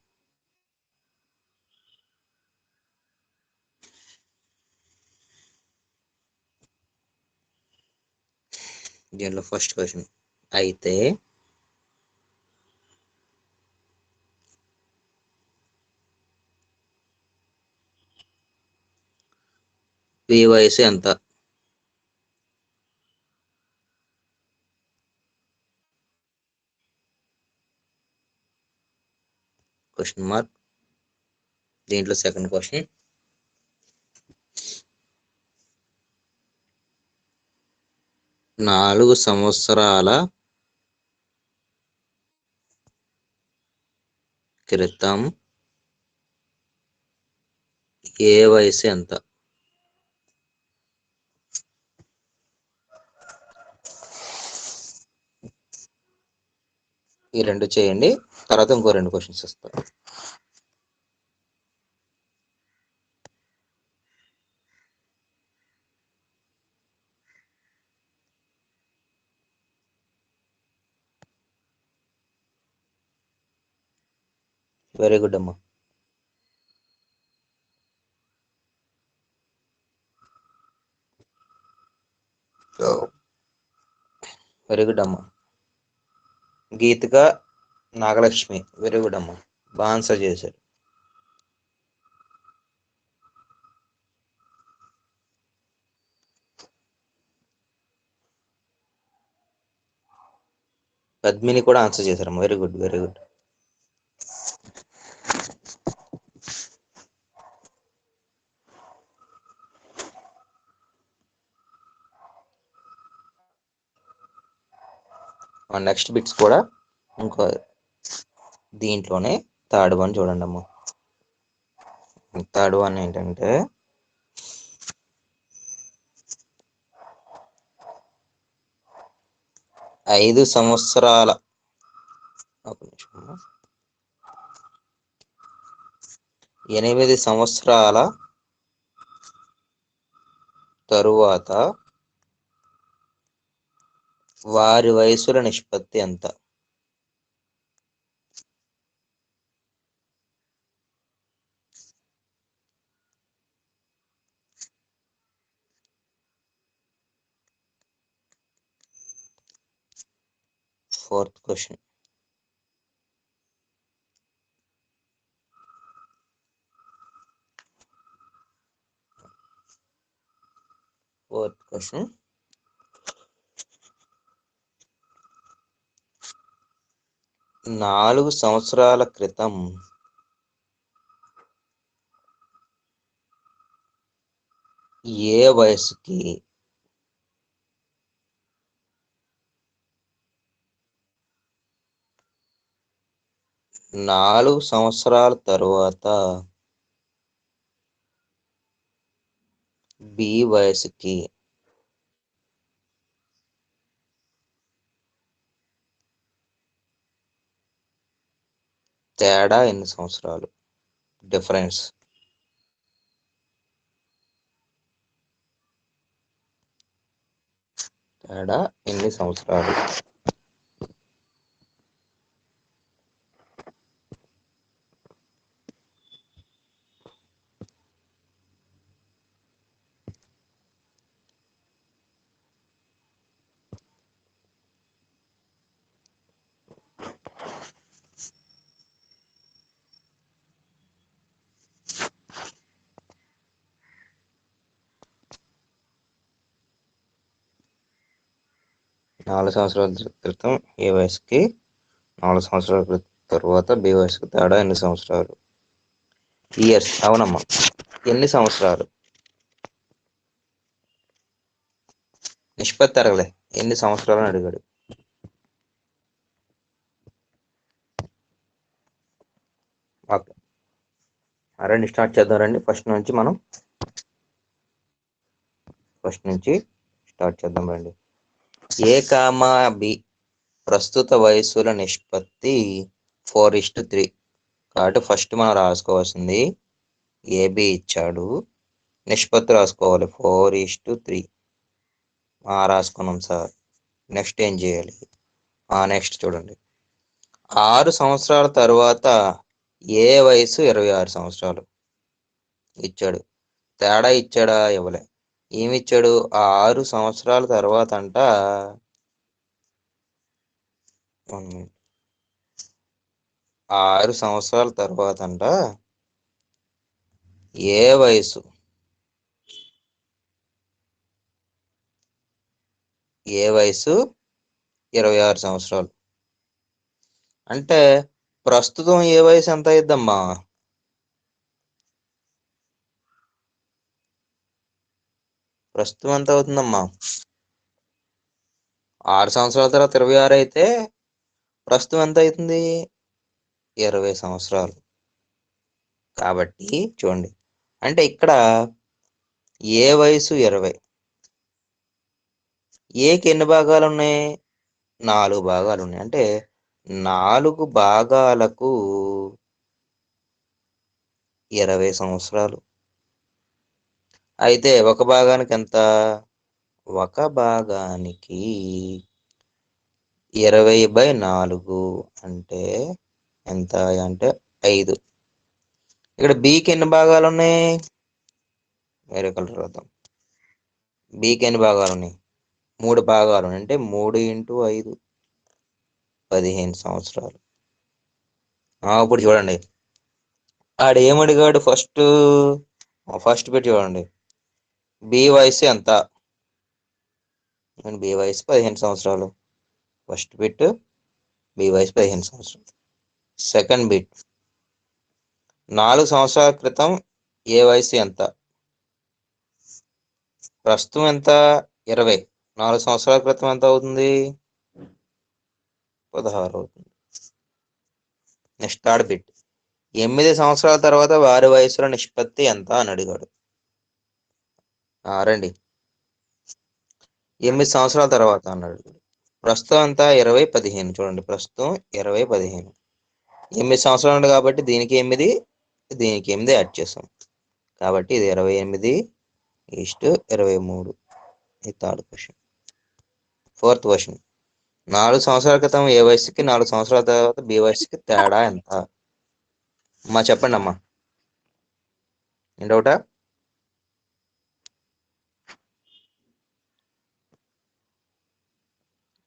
A: దీంట్లో ఫస్ట్ క్వశ్చన్ అయితే ఈ వయసు ఎంత? Question mark. దీంట్లో సెకండ్ క్వశ్చన్, 4 సంవత్సరాల క్రితం ఏ వయసు ఎంత? ఈ 2 చేయండి, తర్వాత ఇంకో 2 క్వశ్చన్స్ ఇస్తాను. వెరీ గుడ్ అమ్మా. వెరీ గుడ్ అమ్మా. గీతిక నాగలక్ష్మి, వెరీ గుడ్ అమ్మా, బాగా ఆన్సర్ చేశారు. పద్మిని కూడా ఆన్సర్ చేశారమ్మా, very good very good. Next bits కూడా ఇంకో దీంట్లోనే థర్డ్ వన్ చూడండి అమ్మా. థర్డ్ వన్ ఏంటంటే 5 సంవత్సరాల 8 సంవత్సరాల తరువాత వారి వయసుల నిష్పత్తి ఎంత? Fourth question. Fourth question. 4 సంవత్సరాల క్రితం ఏ వయసుకి 4 సంవత్సరాల తరువాత బి వయసుకి తేడా ఎన్ని సంవత్సరాలు? డిఫరెన్స్. తేడా ఎన్ని సంవత్సరాలు? నాలుగు సంవత్సరాల క్రితం ఏ వయసుకి 4 సంవత్సరాల తర్వాత బి వయసుకి తేడా ఎన్ని సంవత్సరాలు? ఇయర్స్. అవునమ్మా, ఎన్ని సంవత్సరాలు? నిష్పత్తి అడగలే, ఎన్ని సంవత్సరాలు అని అడిగాడు. ఓకే, రండి స్టార్ట్ చేద్దాం. రండి ఫస్ట్ నుంచి స్టార్ట్ చేద్దాం. రండి. ఏ కామా బి ప్రస్తుత వయసుల నిష్పత్తి 4:3. కాబట్టి ఫస్ట్ మనం రాసుకోవాల్సింది ఏబి ఇచ్చాడు, నిష్పత్తి రాసుకోవాలి 4:3. రాసుకున్నాం సార్. నెక్స్ట్ ఏం చేయాలి? నెక్స్ట్ చూడండి, 6 సంవత్సరాల తర్వాత ఏ వయసు 26 సంవత్సరాలు ఇచ్చాడు. తేడా ఇచ్చాడా? ఇవ్వలే. ఏమిచ్చాడు? 6 సంవత్సరాల తర్వాత అంట 6 సంవత్సరాల తర్వాత అంట ఏ వయసు 26 సంవత్సరాలు. అంటే ప్రస్తుతం ఏ వయసు ఎంత అయిద్దమ్మా? ప్రస్తుతం ఎంత అవుతుందమ్మా? 6 సంవత్సరాల తర్వాత 26 అయితే ప్రస్తుతం ఎంత అవుతుంది? 20 సంవత్సరాలు. కాబట్టి చూడండి, అంటే ఇక్కడ ఏ వయసు 20, ఏకి ఎన్ని భాగాలు ఉన్నాయి? 4 భాగాలు ఉన్నాయి. అంటే 4 భాగాలకు 20 సంవత్సరాలు. అయితే ఒక భాగానికి ఎంత? ఒక భాగానికి 20/4 అంటే ఎంత? అంటే 5. ఇక్కడ బికి ఎన్ని భాగాలు ఉన్నాయి? వేరే కలర్ రాద్దాం. బికి ఎన్ని భాగాలు ఉన్నాయి? 3 భాగాలు అంటే 3 ఇంటూ 5 15 సంవత్సరాలు. ఇప్పుడు చూడండి, ఆడు ఏమడిగాడు ఫస్ట్ పెట్టి చూడండి. బి వయసు ఎంత? బి వయసు 15 సంవత్సరాలు. ఫస్ట్ బిట్ బి వయసు 15 సంవత్సరాలు. సెకండ్ బిట్ 4 సంవత్సరాల క్రితం ఏ వయసు ఎంత? ప్రస్తుతం ఎంత? 20. 4 సంవత్సరాల క్రితం ఎంత అవుతుంది? 16 అవుతుంది. నెక్స్ట్ థర్డ్ బిట్ 8 సంవత్సరాల తర్వాత వారి వయసుల నిష్పత్తి ఎంత అని అడిగాడు. రండి, 8 సంవత్సరాల తర్వాత అన్నాడు. ప్రస్తుతం ఎంత? 20, 15. చూడండి, ప్రస్తుతం 20, 15. 8 సంవత్సరాలు ఉంది కాబట్టి దీనికి 8 దీనికి 8 యాడ్ చేసాం కాబట్టి ఇది 28:23. ఇది థర్డ్ క్వశ్చన్. ఫోర్త్ క్వశ్చన్ 4 సంవత్సరాల క్రితం ఏ వయసుకి 4 సంవత్సరాల తర్వాత బి వయసుకి తేడా ఎంత? అమ్మా చెప్పండి అమ్మా, ఏం డౌటా?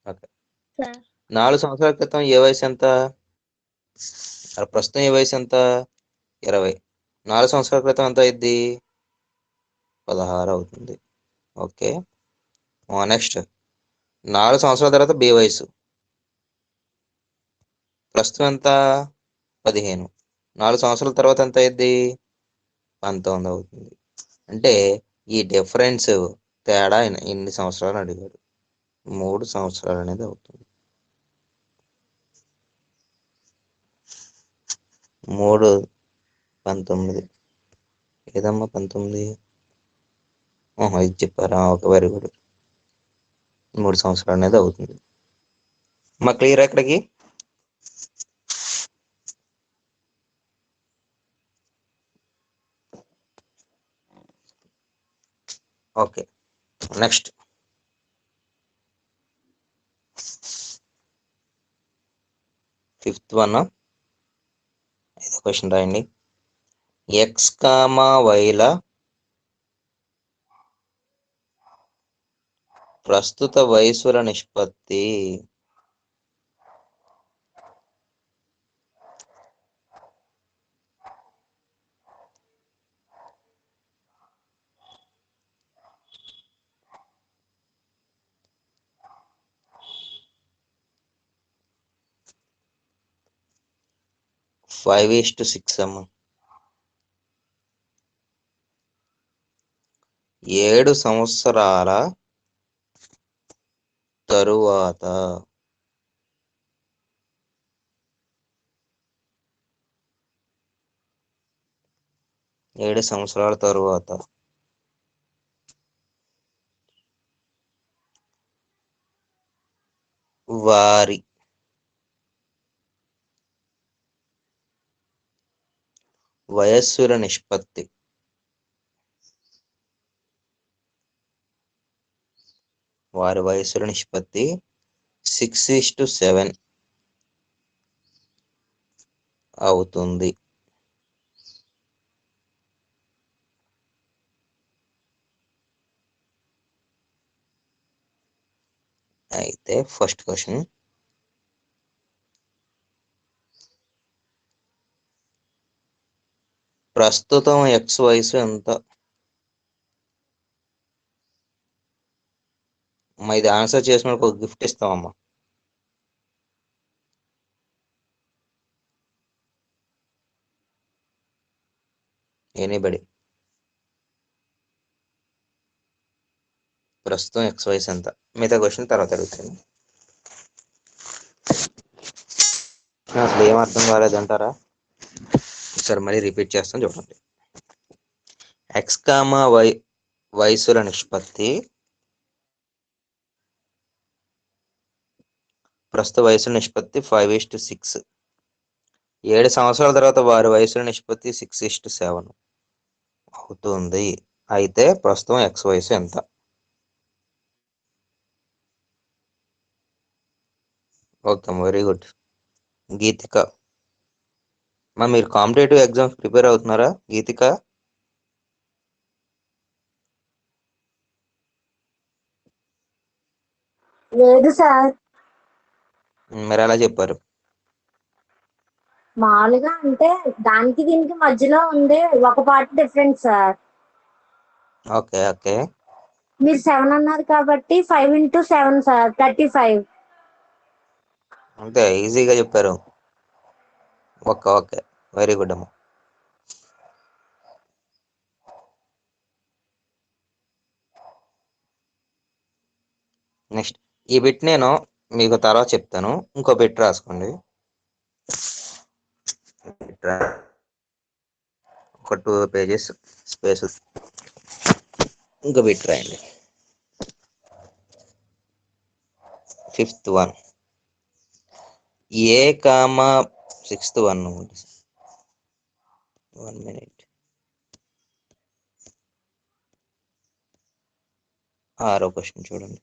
A: ఓకే, 4 సంవత్సరాల క్రితం ఏ వయసు ఎంత? ప్రస్తుతం ఏ వయసు ఎంత? 20. 4 సంవత్సరాల క్రితం ఎంత అయింది? 16 అవుతుంది. ఓకే, నెక్స్ట్ 4 సంవత్సరాల తర్వాత బి వయసు. ప్రస్తుతం ఎంత? 15. 4 సంవత్సరాల తర్వాత ఎంత అయింది? 19 అవుతుంది. అంటే ఈ డిఫరెన్స్ తేడా ఎన్ని సంవత్సరాలు అడిగాడు? 3 సంవత్సరాలు అనేది అవుతుంది. 3 19. ఏదమ్మా 19? ఇది చెప్పారా? Okay, very good. 3 సంవత్సరాలు అనేది అవుతుంది. మా క్లియర్ ఎక్కడికి? Okay, next fifth one. ఐదో క్వశ్చన్ రాయండి. ఎక్స్ కామా వైల ప్రస్తుత వయసుల నిష్పత్తి. ఫైవ్ 5:6 అమ్మ. 7 సంవత్సరాల తరువాత 7 సంవత్సరాల తరువాత వారి వయస్సుల నిష్పత్తి. వారి వయస్సుల నిష్పత్తి 6:7 అవుతుంది. అయితే ఫస్ట్ క్వశ్చన్ ప్రస్తుతం ఎక్స్ వయసు ఎంత? ఇది ఆన్సర్ చేసిన ఒక గిఫ్ట్ ఇస్తామమ్మా. ఎనీబడి? ప్రస్తుతం ఎక్స్ వయసు ఎంత? మిగతా క్వశ్చన్ తర్వాత అడుగుతాను. అసలు ఏం అర్థం కాలేదంటారా? ఒకసారి మళ్ళీ రిపీట్ చేస్తాను చూడండి. ఎక్స్ కామా వై వయసుల నిష్పత్తి. ప్రస్తుత వయసుల నిష్పత్తి 5:6. 7 సంవత్సరాల తర్వాత వారి వయసుల నిష్పత్తి 6:7 అవుతుంది. అయితే ప్రస్తుతం ఎక్స్ వయసు ఎంత? Okay, very good. గీతిక, మీరు కాంపిటేటివ్ ఎగ్జామ్స్ ప్రిపేర్ అవుతున్నారా గీతిక?
C: లేదు సార్.
A: మరి ఎలా చెప్పారు?
C: మామూలుగా అంటే దానికి దీనికి మధ్యలో ఉంది ఒక part different sir.
A: Okay okay.
C: మీరు 7 అన్నారు కాబట్టి 5 × 7 సార్ 35.
A: అంతే, ఈజీగా చెప్పారు. ఓకే ఓకే, వెరీ గుడ్ అమ్మా. నెక్స్ట్ ఈ బిట్ నేను మీకు తర్వాత చెప్తాను, ఇంకో బిట్ రాసుకోండి. ఒక 2 pages స్పేస్, ఇంకో బిట్ రాయండి. 5th one ఏ కామా 6th one. 1 minute. 6వ క్వశ్చన్ చూడండి.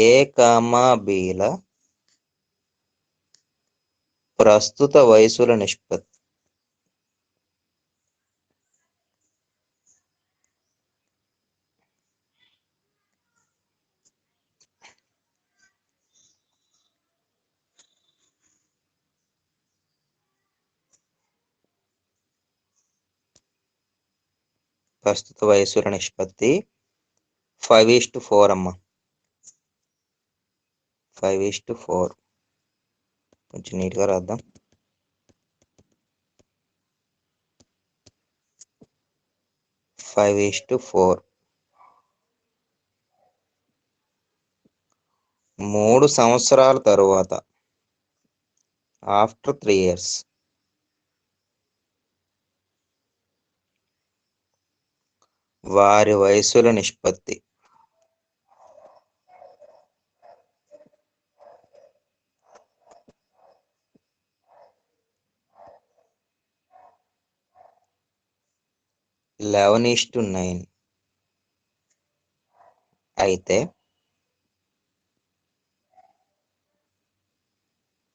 A: ఏ కామా బిల ప్రస్తుత వయసుల నిష్పత్తి. ప్రస్తుత వయసుల నిష్పత్తి 5:4 అమ్మా. 5:4. కొంచెం నీట్గా రాద్దాం. 5:4. 3 సంవత్సరాల తరువాత, ఆఫ్టర్ 3 years, వారి వయసుల నిష్పత్తి. (11:9). అయితే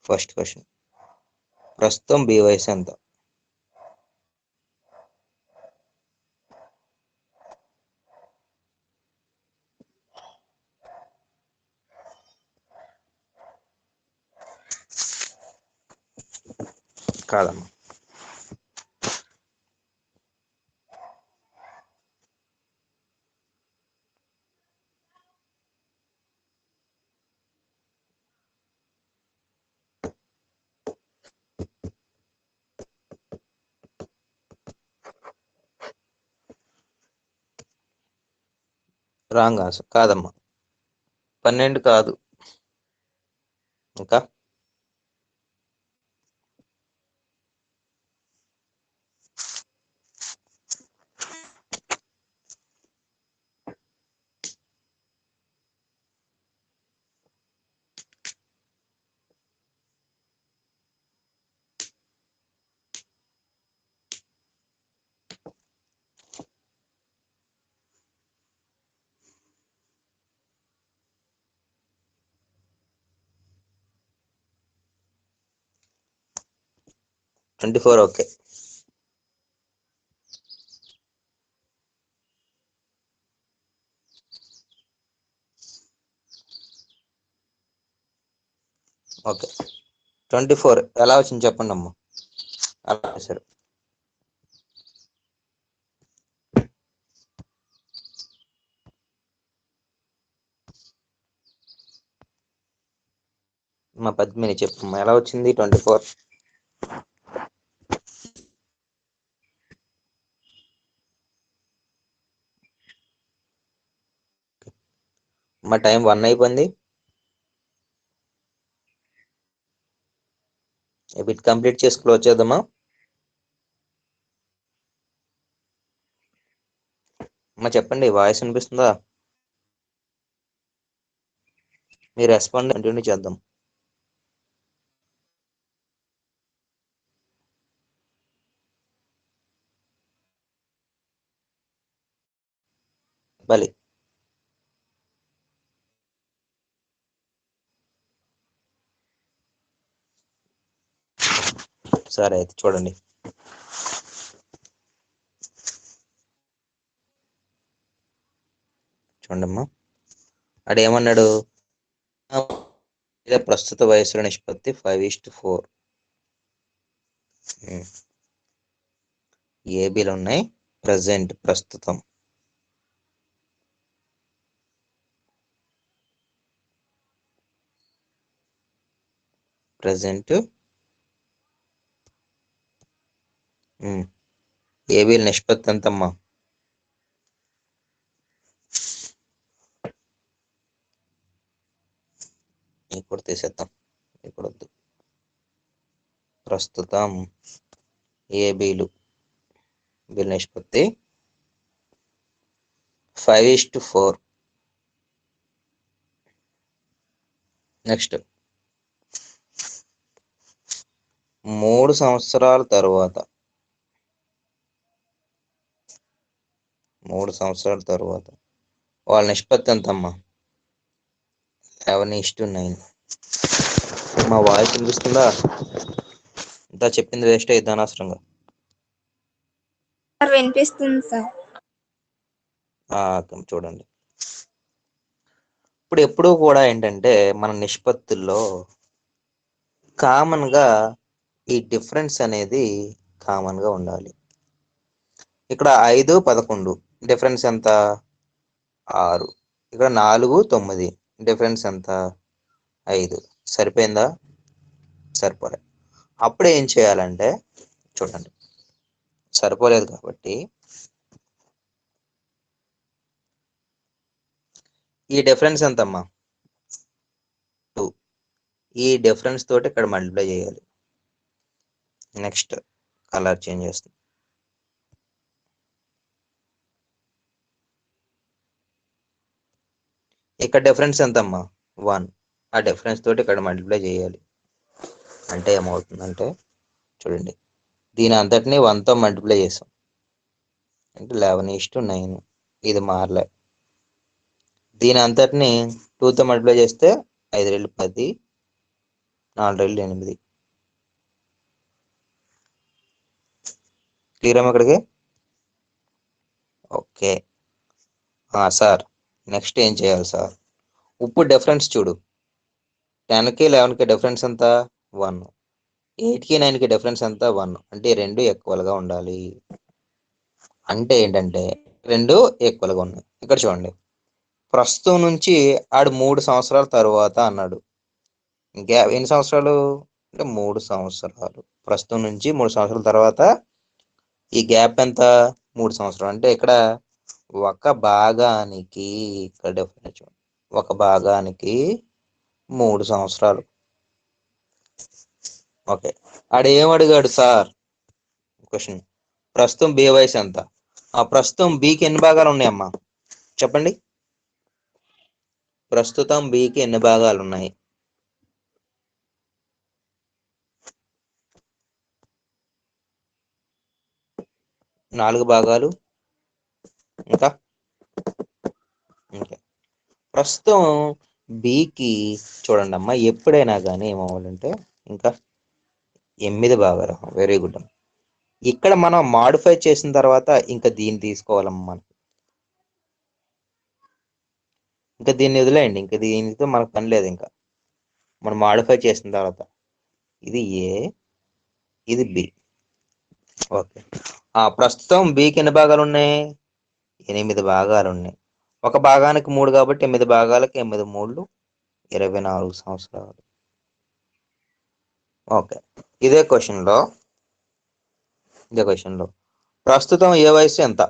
A: ఫస్ట్ క్వశ్చన్, ప్రస్తుతం బి వయసు ఎంత? కాదమ్మా. Wrong answer. కాదమ్మా, 12 కాదు. ఇంకా (24). ఓకే. ఓకే, 24 ఎలా వచ్చింది చెప్పండి అమ్మా. అలా సరే. మా పద్మిని చెప్పమ్మా, ఎలా వచ్చింది 24? మా టైం 1 అయిపోయింది. బిట్ కంప్లీట్ చేసి క్లోజ్ చేద్దామా? అమ్మా చెప్పండి, వాయిస్ వినిపిస్తుందా? మీ రెస్పాండ్ కంటిన్యూ చేద్దాం. బలి. సరే అయితే చూడండి. చూడమ్మా, అడు ఏమన్నాడు? ప్రస్తుత వయసుల నిష్పత్తి 5:4. ఏబీలు ఉన్నాయి. ప్రస్తుతం ఏబీల నిష్పత్తి ఎంతమ్మా? ఇప్పుడు తీసేద్దాం, ఇప్పుడు వద్దు. ప్రస్తుతం ఏబీలు బిల్ నిష్పత్తి 5:4. నెక్స్ట్ 3 సంవత్సరాల తరువాత వాళ్ళ నిష్పత్తి ఎంతమ్మా? 11:9. మా వాయిస్ వినిపిస్తుందా? ఇంత చెప్పింది వేస్ట్ అయితే అనవసరంగా.
E: వినిపిస్తుంది సార్.
A: చూడండి, ఇప్పుడు ఎప్పుడూ కూడా ఏంటంటే మన నిష్పత్తుల్లో కామన్గా ఈ డిఫరెన్స్ అనేది కామన్గా ఉండాలి. ఇక్కడ 5, 11 డిఫరెన్స్ ఎంత? 6. ఇక్కడ 4, 9 డిఫరెన్స్ ఎంత? 5. సరిపోయిందా? సరిపోలే. అప్పుడు ఏం చేయాలంటే చూడండి, సరిపోలేదు కాబట్టి ఈ డిఫరెన్స్ ఎంతమ్మా? 2. ఈ డిఫరెన్స్ తోటి ఇక్కడ మల్టిప్లై చేయాలి. నెక్స్ట్ కలర్ చేంజ్ చేస్తుంది. ఇక్కడ డిఫరెన్స్ ఎంతమ్మా? 1. ఆ డిఫరెన్స్ తోటి ఇక్కడ మల్టిప్లై చేయాలి. అంటే ఏమవుతుందంటే చూడండి, దీని అంతటిని 1తో మల్టిప్లై చేసాం అంటే 11:9. ఇది మారలే. దీని అంతటిని 2తో మల్టిప్లై చేస్తే 5 రెళ్ళు 10, 4 రెళ్ళు 8. క్లియర్ అమ్మా ఇక్కడికి? Okay sir. నెక్స్ట్ ఏం చేయాలి సార్? ఇప్పుడు డిఫరెన్స్ చూడు, 10కి 11కి డిఫరెన్స్ ఎంత? 1. 8కి 9కి డిఫరెన్స్ ఎంత? 1. అంటే 2 ఈక్వల్గా ఉండాలి. అంటే ఏంటంటే 2 ఈక్వల్గా ఉన్నాయి. ఇక్కడ చూడండి, ప్రస్తుతం నుంచి ఆడు 3 సంవత్సరాల తరువాత అన్నాడు. ఎన్ని సంవత్సరాలు అంటే 3 సంవత్సరాలు. ప్రస్తుతం నుంచి 3 సంవత్సరాల తర్వాత ఈ గ్యాప్ ఎంత? 3 సంవత్సరాలు. అంటే ఇక్కడ ఒక భాగానికి ఇక్కడ డిఫరెన్స్ చూడండి, ఒక భాగానికి 3 సంవత్సరాలు. ఓకే, ఆడు ఏం అడిగాడు సార్? క్వశ్చన్, ప్రస్తుతం బి వయసు ఎంత? ఆ ప్రస్తుతం బికి ఎన్ని భాగాలు ఉన్నాయమ్మా చెప్పండి? ప్రస్తుతం బికి ఎన్ని భాగాలు ఉన్నాయి? 4 భాగాలు. ఇంకా ప్రస్తుతం బికి చూడండి అమ్మా, ఎప్పుడైనా కానీ ఏమవ్వాలంటే ఇంకా 8 భాగాలు. వెరీ గుడ్ అమ్మ. ఇక్కడ మనం మాడిఫై చేసిన తర్వాత ఇంకా దీన్ని తీసుకోవాలమ్మా మనం. ఇంకా దీన్ని వదిలేయండి, ఇంకా దీనితో మనకు పని లేదు. ఇంకా మనం మాడిఫై చేసిన తర్వాత ఇది ఏ, ఇది బి. ఓకే, ప్రస్తుతం బికి ఎన్ని భాగాలు ఉన్నాయి? 8 భాగాలు ఉన్నాయి. ఒక భాగానికి 3 కాబట్టి 8 భాగాలకి 8 3 24 సంవత్సరాలు. ఓకే, ఇదే క్వశ్చన్లో ప్రస్తుతం ఏ వయసు ఎంత?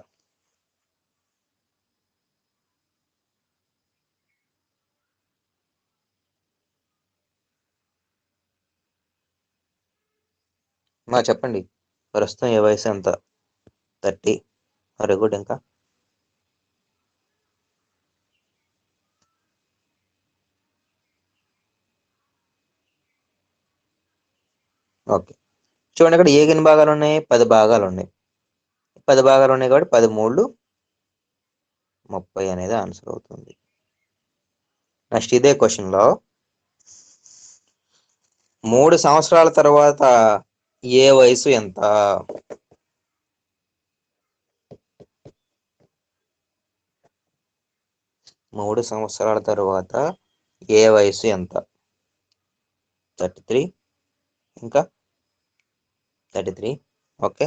A: చెప్పండి, ప్రస్తుతం ఏ వయసు ఎంత? 30. Very good. ఇంకా ఓకే, చూడండి, ఇక్కడ ఏ ఎన్ని భాగాలు ఉన్నాయి? 10 భాగాలు ఉన్నాయి. 10 భాగాలు ఉన్నాయి కాబట్టి 10 3 30 అనేది ఆన్సర్ అవుతుంది. నెక్స్ట్ ఇదే క్వశ్చన్లో 3 సంవత్సరాల తర్వాత ఏ వయసు ఎంత? మూడు సంవత్సరాల తర్వాత ఏ వయసు ఎంత? 33 ఇంకా 33. ఓకే,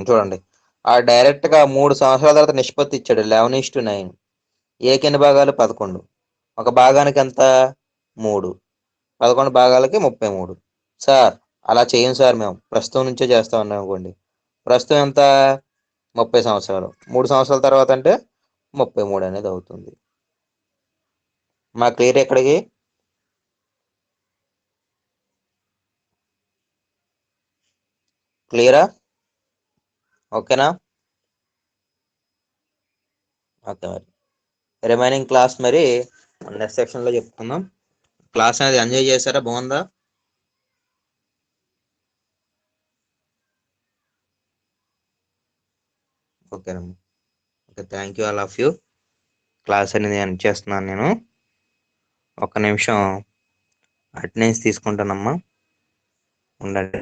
A: చూడండి ఆ డైరెక్ట్గా 3 సంవత్సరాల తర్వాత నిష్పత్తి ఇచ్చాడు 11:9. ఏకి ఎన్ని భాగాలు? 11. ఒక భాగానికి ఎంత? 3. 11 భాగాలకి 33. సార్ అలా చేయం సార్, మేము ప్రస్తుతం నుంచే చేస్తా ఉన్నాం అనుకోండి. ప్రస్తుతం ఎంత? 30 సంవత్సరాలు. 3 సంవత్సరాల తర్వాత అంటే 33 అనేది అవుతుంది. మా క్లియర్ ఎక్కడికి? క్లియరా? ఓకేనా? ఓకే, మరి రిమైనింగ్ క్లాస్ మరి నెక్స్ట్ సెక్షన్లో చెప్పుకుందాం. క్లాస్ అనేది ఎంజాయ్ చేశారా? బాగుందా? ఓకేనమ్మా. Okay, thank you all of you. Class అనేది ఎండ్ చేస్తున్నాను నేను. ఒక్క నిమిషం అటెండెన్స్ తీసుకుంటానమ్మా, ఉండండి.